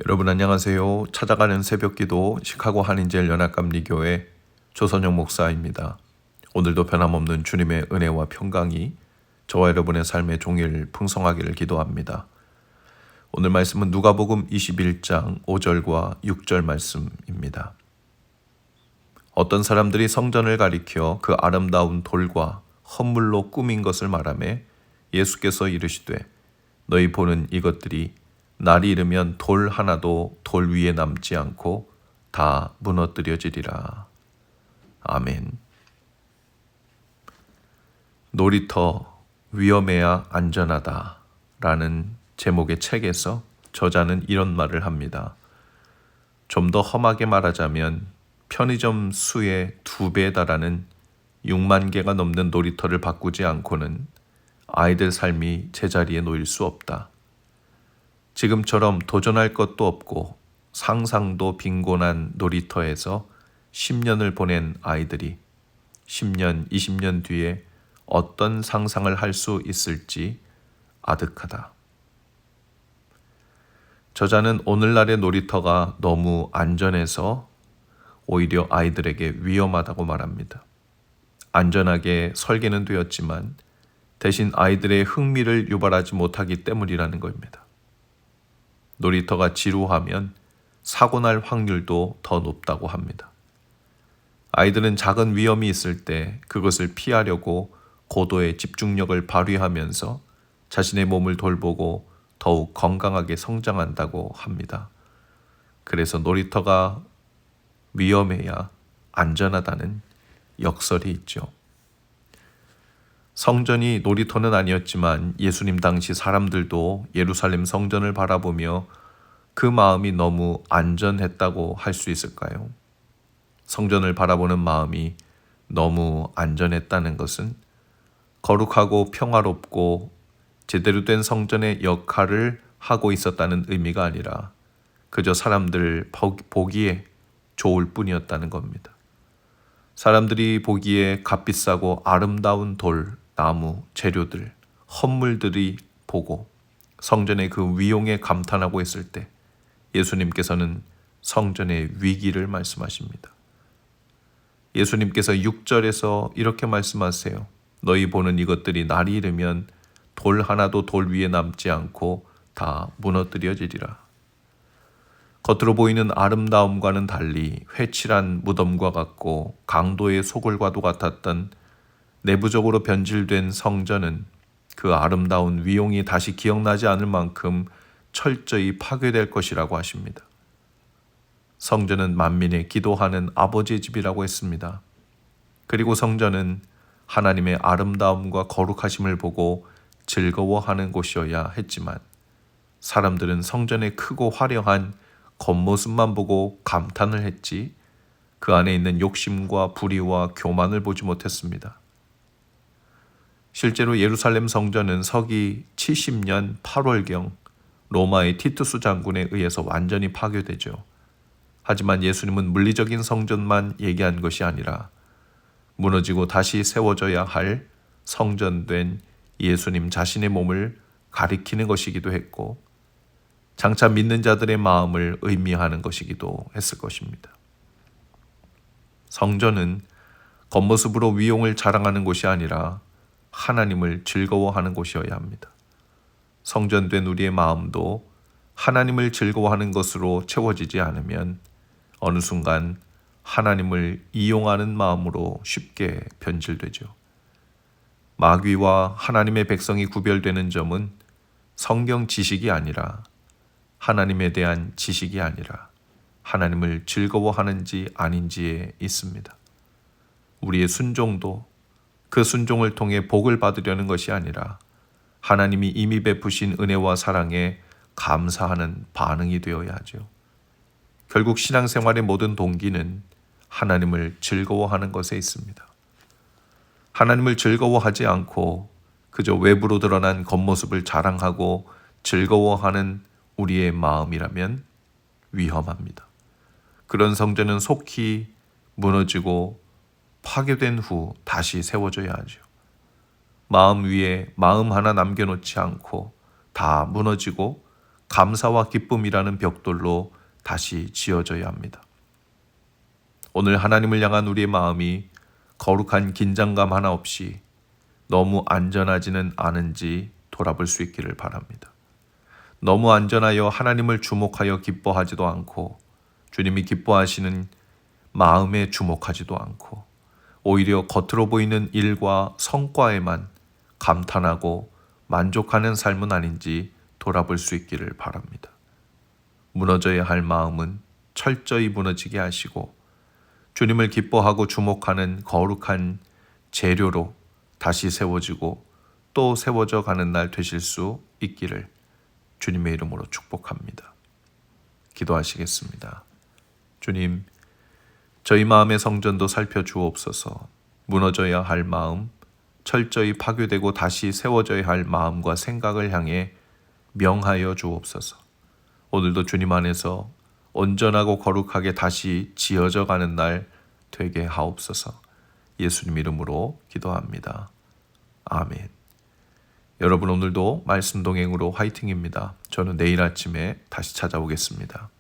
여러분 안녕하세요. 찾아가는 새벽기도 시카고 한인제일 연합감리교회 조선영 목사입니다. 오늘도 변함없는 주님의 은혜와 평강이 저와 여러분의 삶의 종일 풍성하기를 기도합니다. 오늘 말씀은 누가복음 21장 5절과 6절 말씀입니다. 어떤 사람들이 성전을 가리켜 그 아름다운 돌과 헌물로 꾸민 것을 말하며 예수께서 이르시되 너희 보는 이것들이 날이 이르면 돌 하나도 돌 위에 남지 않고 다 무너뜨려지리라. 아멘. 놀이터 위험해야 안전하다 라는 제목의 책에서 저자는 이런 말을 합니다. 좀 더 험하게 말하자면 편의점 수의 2배에 달하는 6만 개가 넘는 놀이터를 바꾸지 않고는 아이들 삶이 제자리에 놓일 수 없다. 지금처럼 도전할 것도 없고 상상도 빈곤한 놀이터에서 10년을 보낸 아이들이 10년, 20년 뒤에 어떤 상상을 할 수 있을지 아득하다. 저자는 오늘날의 놀이터가 너무 안전해서 오히려 아이들에게 위험하다고 말합니다. 안전하게 설계는 되었지만 대신 아이들의 흥미를 유발하지 못하기 때문이라는 겁니다. 놀이터가 지루하면 사고 날 확률도 더 높다고 합니다. 아이들은 작은 위험이 있을 때 그것을 피하려고 고도의 집중력을 발휘하면서 자신의 몸을 돌보고 더욱 건강하게 성장한다고 합니다. 그래서 놀이터가 위험해야 안전하다는 역설이 있죠. 성전이 놀이터는 아니었지만 예수님 당시 사람들도 예루살렘 성전을 바라보며 그 마음이 너무 안전했다고 할 수 있을까요? 성전을 바라보는 마음이 너무 안전했다는 것은 거룩하고 평화롭고 제대로 된 성전의 역할을 하고 있었다는 의미가 아니라 그저 사람들 보기에 좋을 뿐이었다는 겁니다. 사람들이 보기에 값비싸고 아름다운 돌, 나무, 재료들, 헌물들이 보고 성전의 그 위용에 감탄하고 있을 때 예수님께서는 성전의 위기를 말씀하십니다. 예수님께서 6절에서 이렇게 말씀하세요. 너희 보는 이것들이 날이 이르면 돌 하나도 돌 위에 남지 않고 다 무너뜨려지리라. 겉으로 보이는 아름다움과는 달리 회칠한 무덤과 같고 강도의 소굴과도 같았던 내부적으로 변질된 성전은 그 아름다운 위용이 다시 기억나지 않을 만큼 철저히 파괴될 것이라고 하십니다. 성전은 만민의 기도하는 아버지의 집이라고 했습니다. 그리고 성전은 하나님의 아름다움과 거룩하심을 보고 즐거워하는 곳이어야 했지만 사람들은 성전의 크고 화려한 겉모습만 보고 감탄을 했지 그 안에 있는 욕심과 불의와 교만을 보지 못했습니다. 실제로 예루살렘 성전은 서기 70년 8월경 로마의 티투스 장군에 의해서 완전히 파괴되죠. 하지만 예수님은 물리적인 성전만 얘기한 것이 아니라 무너지고 다시 세워져야 할 성전된 예수님 자신의 몸을 가리키는 것이기도 했고 장차 믿는 자들의 마음을 의미하는 것이기도 했을 것입니다. 성전은 겉모습으로 위용을 자랑하는 곳이 아니라 하나님을 즐거워하는 곳이어야 합니다. 성전된 우리의 마음도 하나님을 즐거워하는 것으로 채워지지 않으면 어느 순간 하나님을 이용하는 마음으로 쉽게 변질되죠. 마귀와 하나님의 백성이 구별되는 점은 성경 지식이 아니라 하나님에 대한 지식이 아니라 하나님을 즐거워하는지 아닌지에 있습니다. 우리의 순종도 그 순종을 통해 복을 받으려는 것이 아니라 하나님이 이미 베푸신 은혜와 사랑에 감사하는 반응이 되어야 하죠. 결국 신앙생활의 모든 동기는 하나님을 즐거워하는 것에 있습니다. 하나님을 즐거워하지 않고 그저 외부로 드러난 겉모습을 자랑하고 즐거워하는 우리의 마음이라면 위험합니다. 그런 성전은 속히 무너지고 파괴된 후 다시 세워져야 하죠. 마음 위에 마음 하나 남겨놓지 않고 다 무너지고 감사와 기쁨이라는 벽돌로 다시 지어져야 합니다. 오늘 하나님을 향한 우리의 마음이 거룩한 긴장감 하나 없이 너무 안전하지는 않은지 돌아볼 수 있기를 바랍니다. 너무 안전하여 하나님을 주목하여 기뻐하지도 않고 주님이 기뻐하시는 마음에 주목하지도 않고 오히려 겉으로 보이는 일과 성과에만 감탄하고 만족하는 삶은 아닌지 돌아볼 수 있기를 바랍니다. 무너져야 할 마음은 철저히 무너지게 하시고 주님을 기뻐하고 주목하는 거룩한 재료로 다시 세워지고 또 세워져 가는 날 되실 수 있기를 주님의 이름으로 축복합니다. 기도하시겠습니다. 주님, 저희 마음의 성전도 살펴주옵소서. 무너져야 할 마음, 철저히 파괴되고 다시 세워져야 할 마음과 생각을 향해 명하여 주옵소서. 오늘도 주님 안에서 온전하고 거룩하게 다시 지어져 가는 날 되게 하옵소서. 예수님 이름으로 기도합니다. 아멘. 여러분 오늘도 말씀 동행으로 화이팅입니다. 저는 내일 아침에 다시 찾아오겠습니다.